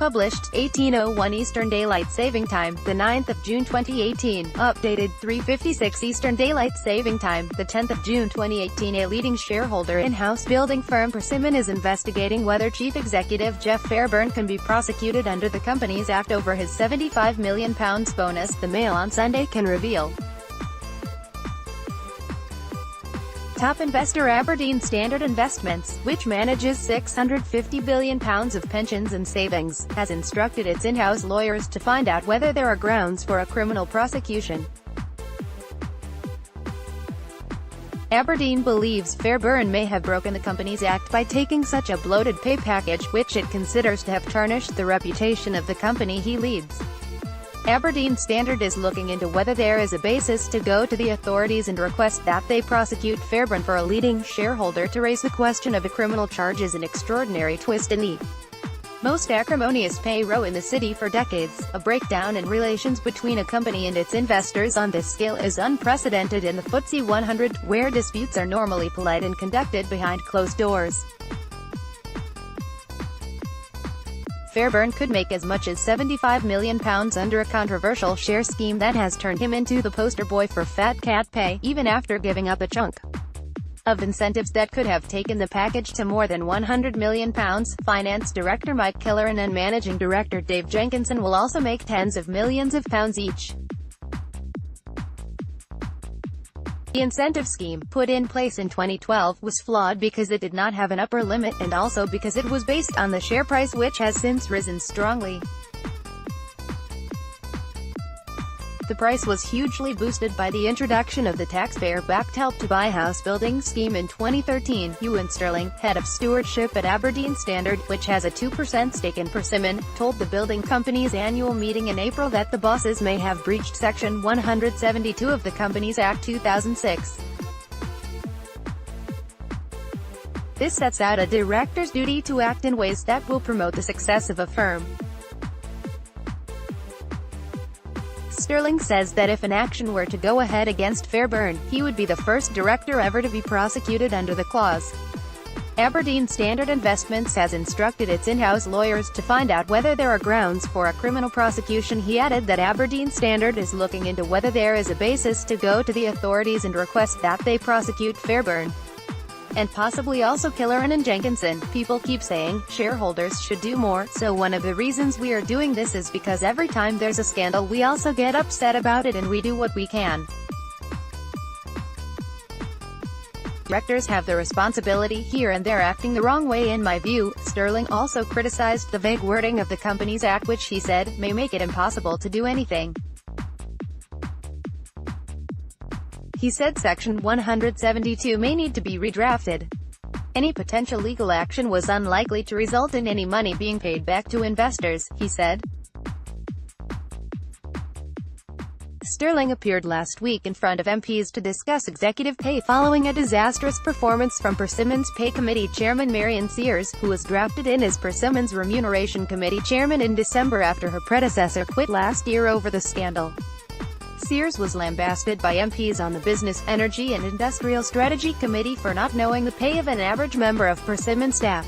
Published, 18:01 Eastern Daylight Saving Time, the 9th of June 2018. Updated, 3:56 Eastern Daylight Saving Time, the 10th of June 2018. A leading shareholder in house building firm Persimmon is investigating whether Chief Executive Jeff Fairburn can be prosecuted under the Companies Act over his £75 million bonus, the Mail on Sunday can reveal. Top investor Aberdeen Standard Investments, which manages £650 billion of pensions and savings, has instructed its in-house lawyers to find out whether there are grounds for a criminal prosecution. Aberdeen believes Fairburn may have broken the Companies Act by taking such a bloated pay package, which it considers to have tarnished the reputation of the company he leads. Aberdeen Standard is looking into whether there is a basis to go to the authorities and request that they prosecute Fairburn. For a leading shareholder to raise the question of a criminal charge is an extraordinary twist in the most acrimonious pay row in the city for decades. A breakdown in relations between a company and its investors on this scale is unprecedented in the FTSE 100, where disputes are normally polite and conducted behind closed doors. Fairburn could make as much as £75 million under a controversial share scheme that has turned him into the poster boy for fat cat pay, even after giving up a chunk of incentives that could have taken the package to more than £100 million. Finance Director Mike Killeran and Managing Director Dave Jenkinson will also make tens of millions of pounds each. The incentive scheme, put in place in 2012, was flawed because it did not have an upper limit, and also because it was based on the share price, which has since risen strongly. The price was hugely boosted by the introduction of the taxpayer-backed Help to Buy house building scheme in 2013. Ewan Sterling, head of stewardship at Aberdeen Standard, which has a 2% stake in Persimmon, told the building company's annual meeting in April that the bosses may have breached Section 172 of the Companies Act 2006. This sets out a director's duty to act in ways that will promote the success of a firm. Sterling says that if an action were to go ahead against Fairburn, he would be the first director ever to be prosecuted under the clause. Aberdeen Standard Investments has instructed its in-house lawyers to find out whether there are grounds for a criminal prosecution. He added that Aberdeen Standard is looking into whether there is a basis to go to the authorities and request that they prosecute Fairburn. And possibly also Killeran and Jenkinson. People keep saying shareholders should do more, so one of the reasons we are doing this is because every time there's a scandal we also get upset about it and we do what we can. Directors have the responsibility here and they're acting the wrong way in my view. Sterling also criticized the vague wording of the Companies Act, which he said may make it impossible to do anything. He said Section 172 may need to be redrafted. Any potential legal action was unlikely to result in any money being paid back to investors, he said. Sterling appeared last week in front of MPs to discuss executive pay following a disastrous performance from Persimmon's Pay Committee Chairman Marion Sears, who was drafted in as Persimmon's Remuneration Committee Chairman in December after her predecessor quit last year over the scandal. Sears was lambasted by MPs on the Business, Energy and Industrial Strategy Committee for not knowing the pay of an average member of Persimmon staff.